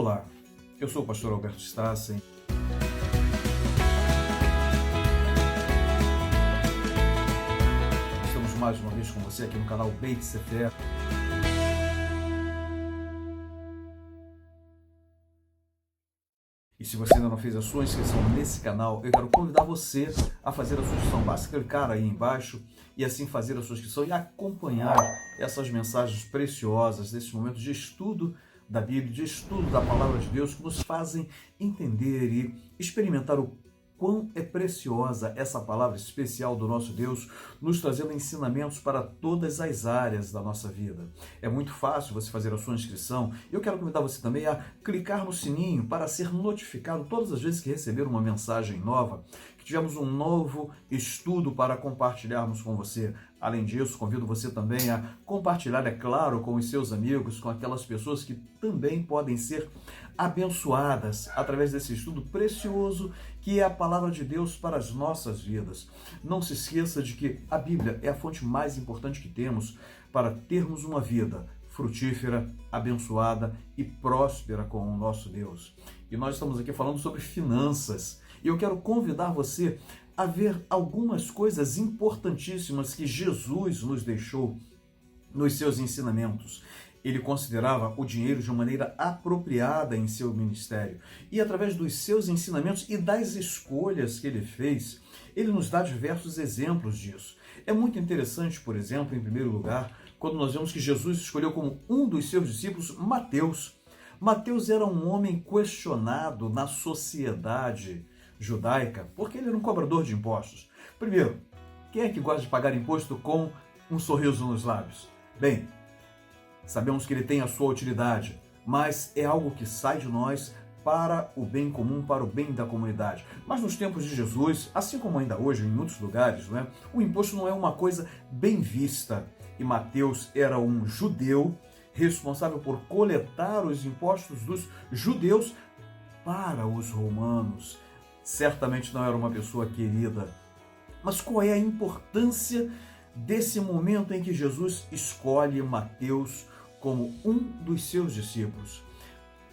Olá, eu sou o pastor Alberto Strassen. Estamos mais uma vez com você aqui no canal Beit Sefer. E se você ainda não fez a sua inscrição nesse canal, eu quero convidar você a fazer a sua inscrição. Basta clicar aí embaixo e assim fazer a sua inscrição e acompanhar essas mensagens preciosas desses momentos de estudo da Bíblia, de estudo da Palavra de Deus, que nos fazem entender e experimentar o quão é preciosa essa palavra especial do nosso Deus, nos trazendo ensinamentos para todas as áreas da nossa vida. É muito fácil você fazer a sua inscrição e eu quero convidar você também a clicar no sininho para ser notificado todas as vezes que receber uma mensagem nova, que tivemos um novo estudo para compartilharmos com você. Além disso, convido você também a compartilhar, é claro, com os seus amigos, com aquelas pessoas que também podem ser abençoadas através desse estudo precioso que é a Palavra de Deus para as nossas vidas. Não se esqueça de que a Bíblia é a fonte mais importante que temos para termos uma vida frutífera, abençoada e próspera com o nosso Deus. E nós estamos aqui falando sobre finanças. E eu quero convidar você a ver algumas coisas importantíssimas que Jesus nos deixou nos seus ensinamentos. Ele considerava o dinheiro de uma maneira apropriada em seu ministério. E através dos seus ensinamentos e das escolhas que ele fez, ele nos dá diversos exemplos disso. É muito interessante, por exemplo, em primeiro lugar, quando nós vemos que Jesus escolheu como um dos seus discípulos Mateus. Mateus era um homem questionado na sociedade judaica, porque ele era um cobrador de impostos. Primeiro, quem é que gosta de pagar imposto com um sorriso nos lábios? Bem, sabemos que ele tem a sua utilidade, mas é algo que sai de nós para o bem comum, para o bem da comunidade. Mas nos tempos de Jesus, assim como ainda hoje em muitos lugares, o imposto não é uma coisa bem vista. E Mateus era um judeu responsável por coletar os impostos dos judeus para os romanos. Certamente não era uma pessoa querida. Mas qual é a importância desse momento em que Jesus escolhe Mateus como um dos seus discípulos?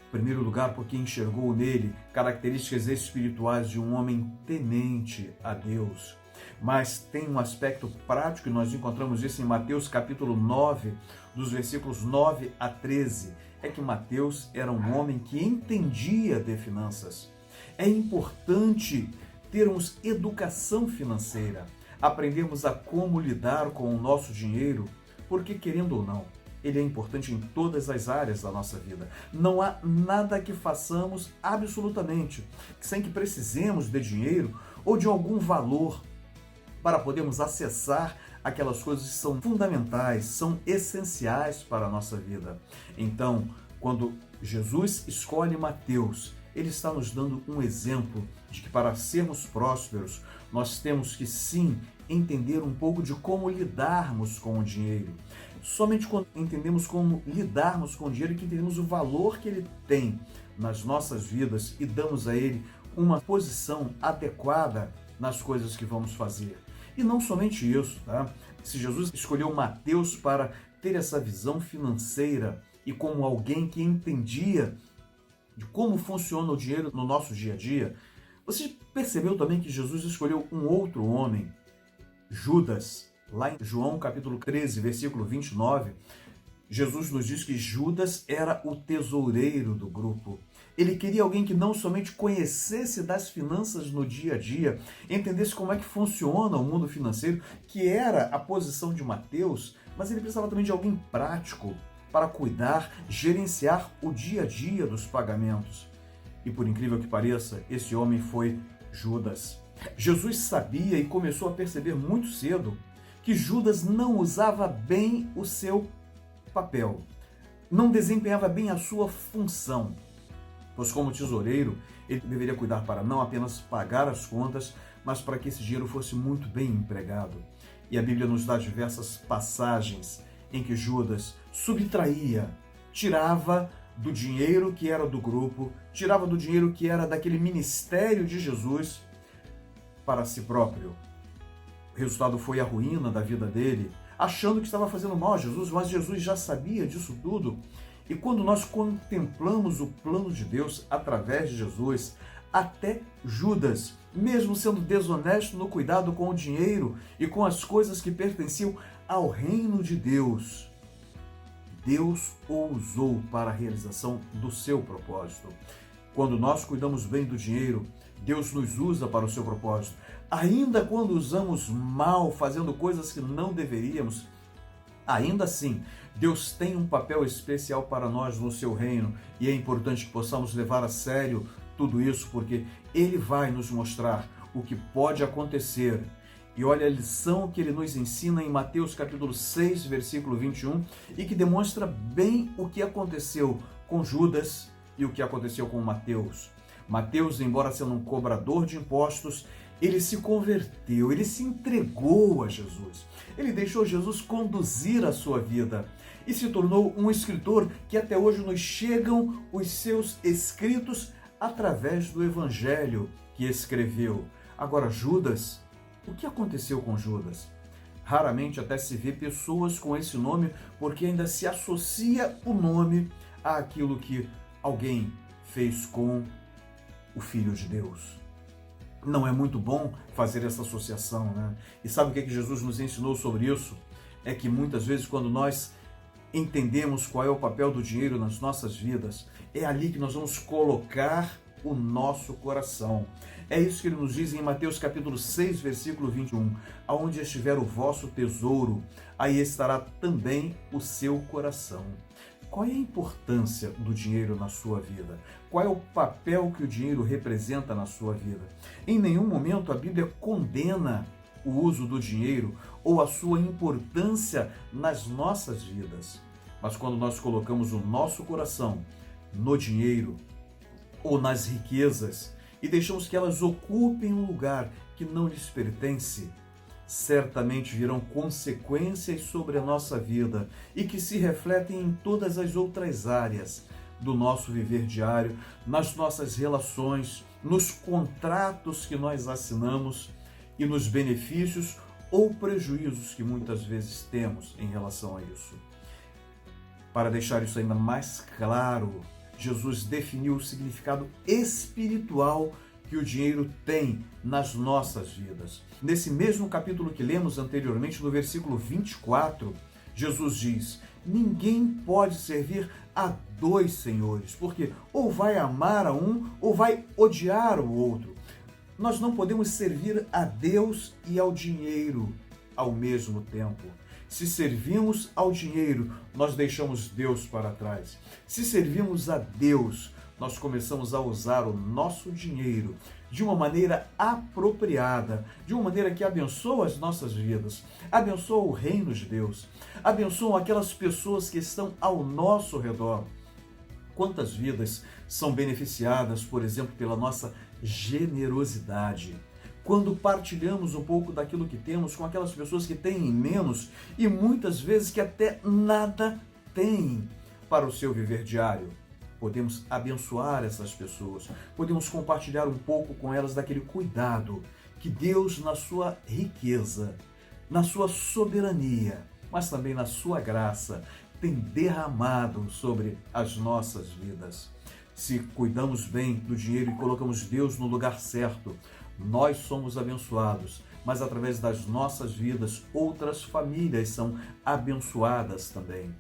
Em primeiro lugar, porque enxergou nele características espirituais de um homem temente a Deus. Mas tem um aspecto prático, e nós encontramos isso em Mateus capítulo 9, dos versículos 9 a 13. É que Mateus era um homem que entendia de finanças. É importante termos educação financeira, aprendermos a como lidar com o nosso dinheiro, porque, querendo ou não, ele é importante em todas as áreas da nossa vida. Não há nada que façamos absolutamente sem que precisemos de dinheiro ou de algum valor para podermos acessar aquelas coisas que são fundamentais, são essenciais para a nossa vida. Então, quando Jesus escolhe Mateus, ele está nos dando um exemplo de que para sermos prósperos, nós temos que sim entender um pouco de como lidarmos com o dinheiro. Somente quando entendemos como lidarmos com o dinheiro que entendemos o valor que ele tem nas nossas vidas e damos a ele uma posição adequada nas coisas que vamos fazer. E não somente isso, tá? Se Jesus escolheu Mateus para ter essa visão financeira e como alguém que entendia de como funciona o dinheiro no nosso dia a dia, você percebeu também que Jesus escolheu um outro homem, Judas. Lá em João capítulo 13, versículo 29, Jesus nos diz que Judas era o tesoureiro do grupo. Ele queria alguém que não somente conhecesse das finanças no dia a dia, entendesse como é que funciona o mundo financeiro, que era a posição de Mateus, mas ele precisava também de alguém prático para cuidar, gerenciar o dia a dia dos pagamentos. E por incrível que pareça, esse homem foi Judas. Jesus sabia e começou a perceber muito cedo que Judas não usava bem o seu papel, não desempenhava bem a sua função, pois como tesoureiro, ele deveria cuidar para não apenas pagar as contas, mas para que esse dinheiro fosse muito bem empregado. E a Bíblia nos dá diversas passagens em que Judas subtraía, tirava do dinheiro que era do grupo, tirava do dinheiro que era daquele ministério de Jesus para si próprio. O resultado foi a ruína da vida dele, achando que estava fazendo mal a Jesus, mas Jesus já sabia disso tudo E quando nós contemplamos o plano de Deus através de Jesus, até Judas, mesmo sendo desonesto no cuidado com o dinheiro e com as coisas que pertenciam ao reino de Deus, Deus o usou para a realização do seu propósito. Quando nós cuidamos bem do dinheiro, Deus nos usa para o seu propósito. Ainda quando usamos mal, fazendo coisas que não deveríamos, ainda assim, Deus tem um papel especial para nós no seu reino e é importante que possamos levar a sério tudo isso, porque Ele vai nos mostrar o que pode acontecer. E olha a lição que Ele nos ensina em Mateus capítulo 6, versículo 21, e que demonstra bem o que aconteceu com Judas e o que aconteceu com Mateus. Mateus, embora sendo um cobrador de impostos, ele se converteu, ele se entregou a Jesus. Ele deixou Jesus conduzir a sua vida e se tornou um escritor que até hoje nos chegam os seus escritos através do evangelho que escreveu. Agora, Judas, o que aconteceu com Judas? Raramente até se vê pessoas com esse nome, porque ainda se associa o nome àquilo que alguém fez com o Filho de Deus. Não é muito bom fazer essa associação, né? E sabe o que Jesus nos ensinou sobre isso? É que muitas vezes quando nós entendemos qual é o papel do dinheiro nas nossas vidas, é ali que nós vamos colocar o nosso coração. É isso que ele nos diz em Mateus capítulo 6, versículo 21. Aonde estiver o vosso tesouro, aí estará também o seu coração. Qual é a importância do dinheiro na sua vida? Qual é o papel que o dinheiro representa na sua vida? Em nenhum momento a Bíblia condena o uso do dinheiro ou a sua importância nas nossas vidas. Mas quando nós colocamos o nosso coração no dinheiro ou nas riquezas e deixamos que elas ocupem um lugar que não lhes pertence, certamente virão consequências sobre a nossa vida e que se refletem em todas as outras áreas do nosso viver diário, nas nossas relações, nos contratos que nós assinamos e nos benefícios ou prejuízos que muitas vezes temos em relação a isso. Para deixar isso ainda mais claro, Jesus definiu o significado espiritual que o dinheiro tem nas nossas vidas. Nesse mesmo capítulo que lemos anteriormente, no versículo 24, Jesus diz: ninguém pode servir a dois senhores, porque ou vai amar a um ou vai odiar o outro. Nós não podemos servir a Deus e ao dinheiro ao mesmo tempo. Se servimos ao dinheiro, nós deixamos Deus para trás. Se servimos a Deus, nós começamos a usar o nosso dinheiro de uma maneira apropriada, de uma maneira que abençoa as nossas vidas, abençoa o reino de Deus, abençoa aquelas pessoas que estão ao nosso redor. Quantas vidas são beneficiadas, por exemplo, pela nossa generosidade? Quando partilhamos um pouco daquilo que temos com aquelas pessoas que têm menos e muitas vezes que até nada têm para o seu viver diário. Podemos abençoar essas pessoas, podemos compartilhar um pouco com elas daquele cuidado que Deus, na sua riqueza, na sua soberania, mas também na sua graça, tem derramado sobre as nossas vidas. Se cuidamos bem do dinheiro e colocamos Deus no lugar certo, nós somos abençoados, mas através das nossas vidas, outras famílias são abençoadas também.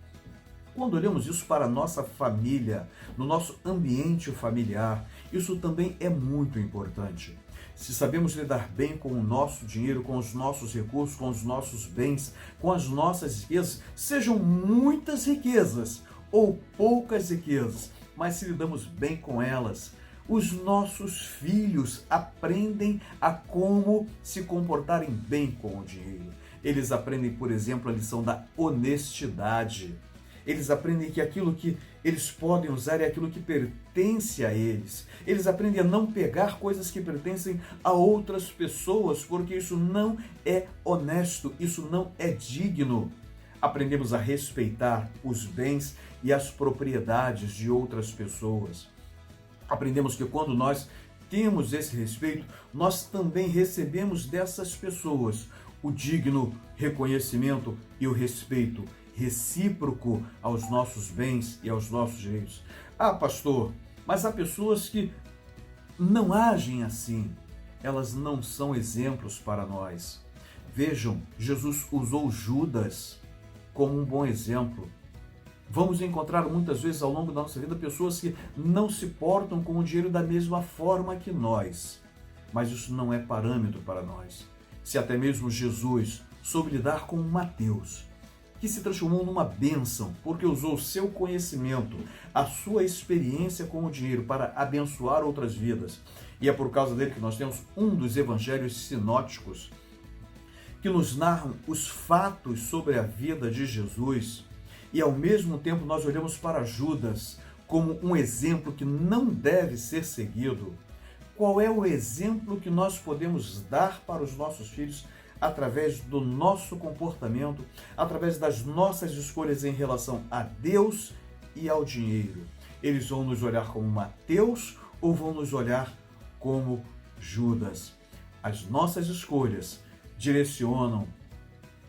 Quando olhamos isso para a nossa família, no nosso ambiente familiar, isso também é muito importante. Se sabemos lidar bem com o nosso dinheiro, com os nossos recursos, com os nossos bens, com as nossas riquezas, sejam muitas riquezas ou poucas riquezas, mas se lidamos bem com elas, os nossos filhos aprendem a como se comportarem bem com o dinheiro. Eles aprendem, por exemplo, a lição da honestidade. Eles aprendem que aquilo que eles podem usar é aquilo que pertence a eles. Eles aprendem a não pegar coisas que pertencem a outras pessoas, porque isso não é honesto, isso não é digno. Aprendemos a respeitar os bens e as propriedades de outras pessoas. Aprendemos que quando nós temos esse respeito, nós também recebemos dessas pessoas o digno reconhecimento e o respeito recíproco aos nossos bens e aos nossos direitos. Ah, pastor, mas há pessoas que não agem assim. Elas não são exemplos para nós. Vejam, Jesus usou Judas como um bom exemplo. Vamos encontrar muitas vezes ao longo da nossa vida pessoas que não se portam com o dinheiro da mesma forma que nós. Mas isso não é parâmetro para nós. Se até mesmo Jesus soube lidar com Mateus, que se transformou numa bênção, porque usou o seu conhecimento, a sua experiência com o dinheiro para abençoar outras vidas. E é por causa dele que nós temos um dos evangelhos sinóticos, que nos narram os fatos sobre a vida de Jesus. E ao mesmo tempo nós olhamos para Judas como um exemplo que não deve ser seguido. Qual é o exemplo que nós podemos dar para os nossos filhos através do nosso comportamento, através das nossas escolhas em relação a Deus e ao dinheiro? Eles vão nos olhar como Mateus ou vão nos olhar como Judas? As nossas escolhas direcionam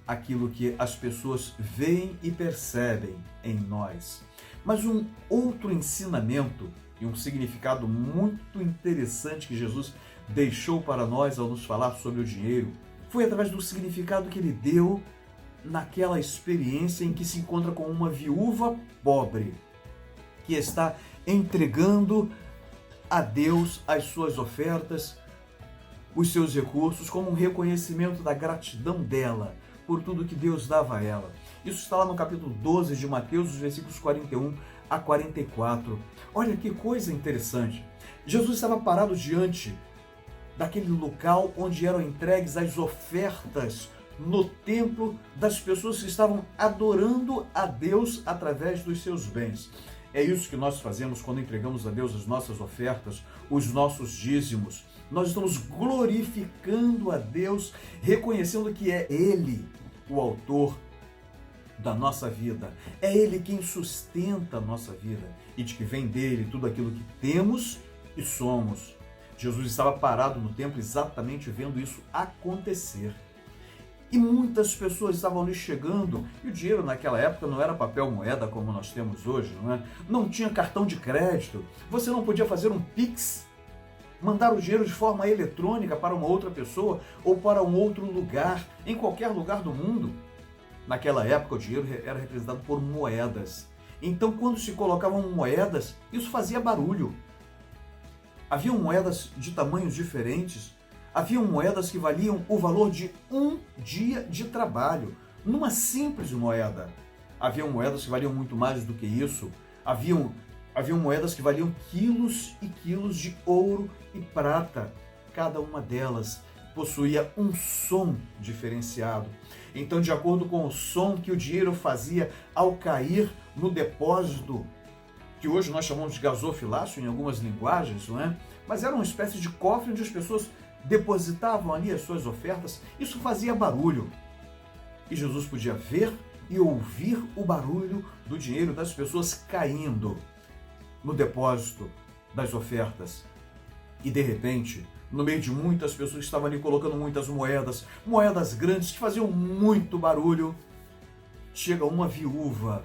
aquilo que as pessoas veem e percebem em nós. Mas um outro ensinamento e um significado muito interessante que Jesus deixou para nós ao nos falar sobre o dinheiro foi através do significado que ele deu naquela experiência em que se encontra com uma viúva pobre que está entregando a Deus as suas ofertas, os seus recursos, como um reconhecimento da gratidão dela por tudo que Deus dava a ela. Isso está lá no capítulo 12 de Mateus, os versículos 41 a 44. Olha que coisa interessante. Jesus estava parado diante daquele local onde eram entregues as ofertas no templo das pessoas que estavam adorando a Deus através dos seus bens. É isso que nós fazemos quando entregamos a Deus as nossas ofertas, os nossos dízimos. Nós estamos glorificando a Deus, reconhecendo que é Ele o autor da nossa vida. É Ele quem sustenta a nossa vida e de que vem dele tudo aquilo que temos e somos. Jesus estava parado no templo exatamente vendo isso acontecer. E muitas pessoas estavam ali chegando, e o dinheiro naquela época não era papel moeda como nós temos hoje, não é? Não tinha cartão de crédito, você não podia fazer um Pix, mandar o dinheiro de forma eletrônica para uma outra pessoa ou para um outro lugar, em qualquer lugar do mundo. Naquela época o dinheiro era representado por moedas. Então quando se colocavam moedas, isso fazia barulho. Haviam moedas de tamanhos diferentes. Haviam moedas que valiam o valor de um dia de trabalho, numa simples moeda. Haviam moedas que valiam muito mais do que isso. Haviam moedas que valiam quilos e quilos de ouro e prata. Cada uma delas possuía um som diferenciado. Então, de acordo com o som que o dinheiro fazia ao cair no depósito, que hoje nós chamamos de gasofilácio em algumas linguagens, não é? Mas era uma espécie de cofre onde as pessoas depositavam ali as suas ofertas, isso fazia barulho. E Jesus podia ver e ouvir o barulho do dinheiro das pessoas caindo no depósito das ofertas. E de repente, no meio de muitas pessoas que estavam ali colocando muitas moedas, moedas grandes que faziam muito barulho, chega uma viúva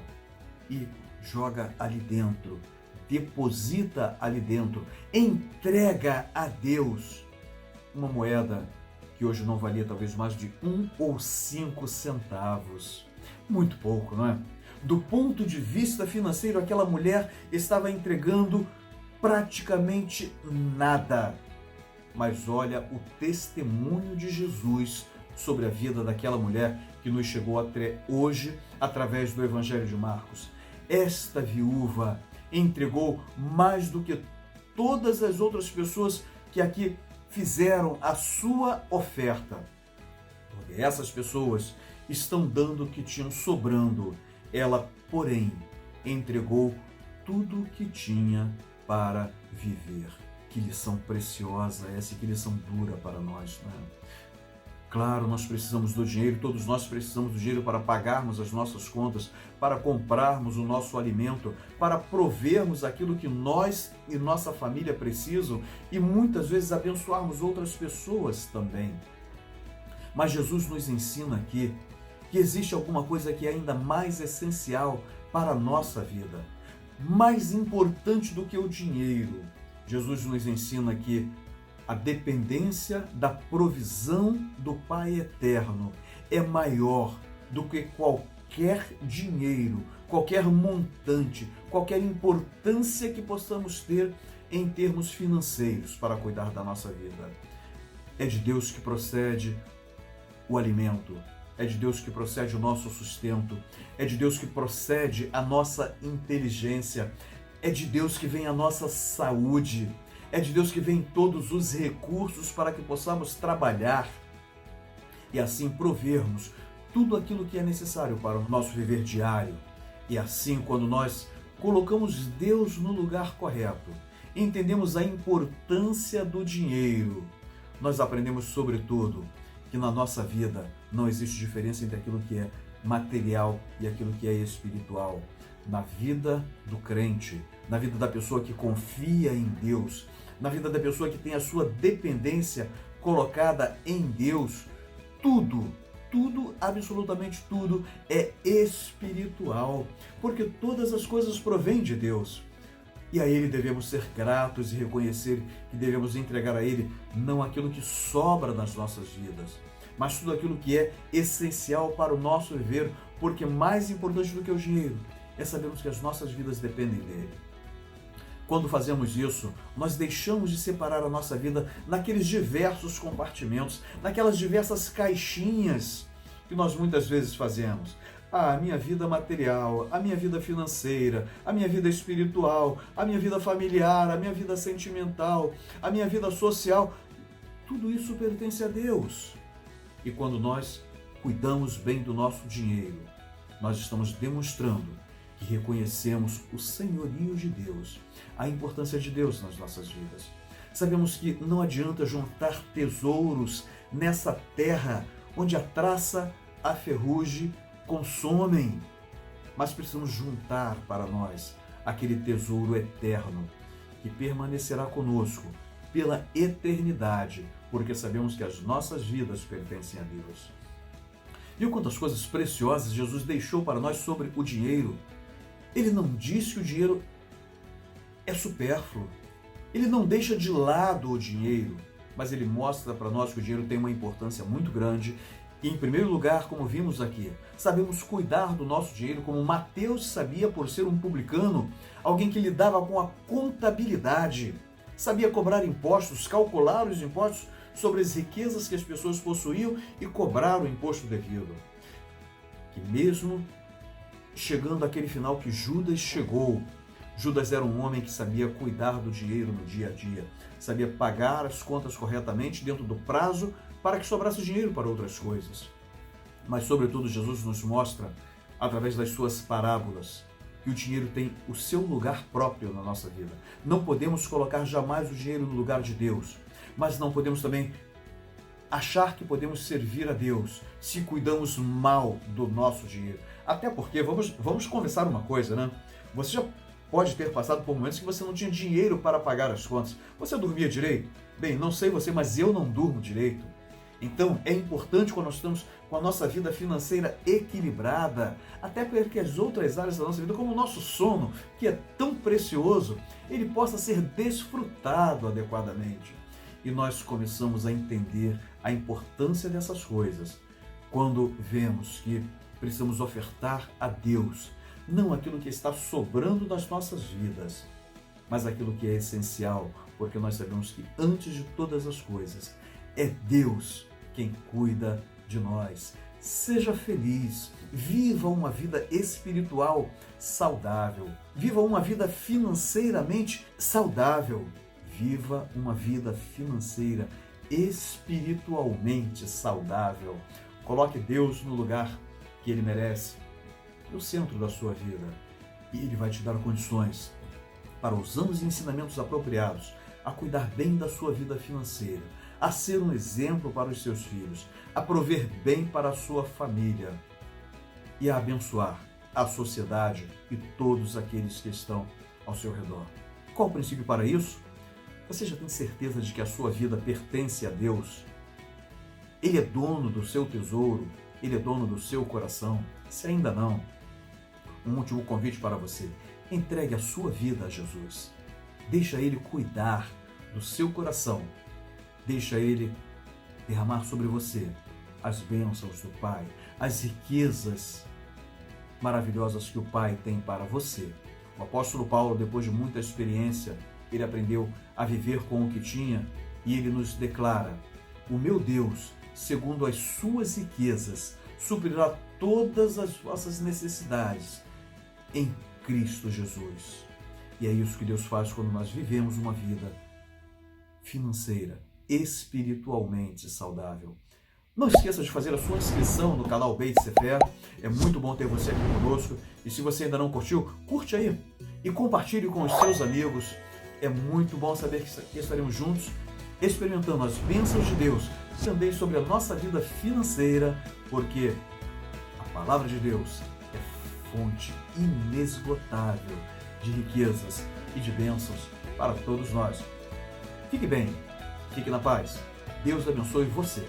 e joga ali dentro, deposita ali dentro, entrega a Deus uma moeda que hoje não valia talvez mais de 1 ou 5 centavos. Muito pouco, não é? Do ponto de vista financeiro, aquela mulher estava entregando praticamente nada. Mas olha o testemunho de Jesus sobre a vida daquela mulher que nos chegou até hoje através do Evangelho de Marcos. Esta viúva entregou mais do que todas as outras pessoas que aqui fizeram a sua oferta. Porque essas pessoas estão dando o que tinham sobrando. Ela, porém, entregou tudo o que tinha para viver. Que lição preciosa essa e que lição dura para nós, né? Claro, nós precisamos do dinheiro, todos nós precisamos do dinheiro para pagarmos as nossas contas, para comprarmos o nosso alimento, para provermos aquilo que nós e nossa família precisam e muitas vezes abençoarmos outras pessoas também. Mas Jesus nos ensina aqui que existe alguma coisa que é ainda mais essencial para a nossa vida, mais importante do que o dinheiro. Jesus nos ensina que a dependência da provisão do Pai Eterno é maior do que qualquer dinheiro, qualquer montante, qualquer importância que possamos ter em termos financeiros para cuidar da nossa vida. É de Deus que procede o alimento, é de Deus que procede o nosso sustento, é de Deus que procede a nossa inteligência, é de Deus que vem a nossa saúde, é de Deus que vem todos os recursos para que possamos trabalhar e assim provermos tudo aquilo que é necessário para o nosso viver diário. E assim, quando nós colocamos Deus no lugar correto, entendemos a importância do dinheiro, nós aprendemos, sobretudo, que na nossa vida não existe diferença entre aquilo que é material e aquilo que é espiritual. Na vida do crente, na vida da pessoa que confia em Deus, na vida da pessoa que tem a sua dependência colocada em Deus, tudo, absolutamente tudo é espiritual, porque todas as coisas provêm de Deus. E a Ele devemos ser gratos e reconhecer que devemos entregar a Ele não aquilo que sobra nas nossas vidas, mas tudo aquilo que é essencial para o nosso viver, porque mais importante do que o dinheiro é sabermos que as nossas vidas dependem dele. Quando fazemos isso, nós deixamos de separar a nossa vida naqueles diversos compartimentos, naquelas diversas caixinhas que nós muitas vezes fazemos. A minha vida material, a minha vida financeira, a minha vida espiritual, a minha vida familiar, a minha vida sentimental, a minha vida social, tudo isso pertence a Deus. E quando nós cuidamos bem do nosso dinheiro, nós estamos demonstrando que reconhecemos o senhorio de Deus, a importância de Deus nas nossas vidas. Sabemos que não adianta juntar tesouros nessa terra onde a traça, a ferrugem consomem, mas precisamos juntar para nós aquele tesouro eterno que permanecerá conosco pela eternidade, porque sabemos que as nossas vidas pertencem a Deus. Viu quantas coisas preciosas Jesus deixou para nós sobre o dinheiro? Ele não diz que o dinheiro é supérfluo. Ele não deixa de lado o dinheiro, mas ele mostra para nós que o dinheiro tem uma importância muito grande. E, em primeiro lugar, como vimos aqui, sabemos cuidar do nosso dinheiro como Mateus sabia por ser um publicano, alguém que lidava com a contabilidade, sabia cobrar impostos, calcular os impostos sobre as riquezas que as pessoas possuíam e cobrar o imposto devido. Que mesmo chegando àquele final que Judas chegou, Judas era um homem que sabia cuidar do dinheiro no dia a dia, sabia pagar as contas corretamente dentro do prazo para que sobrasse dinheiro para outras coisas. Mas, sobretudo, Jesus nos mostra, através das suas parábolas, que o dinheiro tem o seu lugar próprio na nossa vida. Não podemos colocar jamais o dinheiro no lugar de Deus, mas não podemos também achar que podemos servir a Deus se cuidamos mal do nosso dinheiro. Até porque, vamos conversar uma coisa, né? Você já pode ter passado por momentos que você não tinha dinheiro para pagar as contas. Você dormia direito? Bem, não sei você, mas eu não durmo direito. Então, é importante quando nós estamos com a nossa vida financeira equilibrada, até para que as outras áreas da nossa vida, como o nosso sono, que é tão precioso, ele possa ser desfrutado adequadamente. E nós começamos a entender a importância dessas coisas quando vemos que precisamos ofertar a Deus, não aquilo que está sobrando das nossas vidas, mas aquilo que é essencial, porque nós sabemos que antes de todas as coisas, é Deus quem cuida de nós. Seja feliz, viva uma vida espiritual saudável, viva uma vida financeiramente saudável, viva uma vida financeira espiritualmente saudável. Coloque Deus no lugar que Ele merece, no centro da sua vida, e Ele vai te dar condições para, usando os ensinamentos apropriados, a cuidar bem da sua vida financeira, a ser um exemplo para os seus filhos, a prover bem para a sua família e a abençoar a sociedade e todos aqueles que estão ao seu redor. Qual o princípio para isso? Você já tem certeza de que a sua vida pertence a Deus? Ele é dono do seu tesouro, Ele é dono do seu coração? Se ainda não, um último convite para você. Entregue a sua vida a Jesus. Deixa Ele cuidar do seu coração. Deixa Ele derramar sobre você as bênçãos do Pai, as riquezas maravilhosas que o Pai tem para você. O apóstolo Paulo, depois de muita experiência, ele aprendeu a viver com o que tinha e ele nos declara: o meu Deus, segundo as suas riquezas, suprirá todas as vossas necessidades em Cristo Jesus. E é isso que Deus faz quando nós vivemos uma vida financeira, espiritualmente saudável. Não esqueça de fazer a sua inscrição no canal Beit Sefer. É muito bom ter você aqui conosco. E se você ainda não curtiu, curte aí e compartilhe com os seus amigos. É muito bom saber que estaremos juntos experimentando as bênçãos de Deus também sobre a nossa vida financeira, porque a palavra de Deus é fonte inesgotável de riquezas e de bênçãos para todos nós. Fique bem, fique na paz. Deus abençoe você.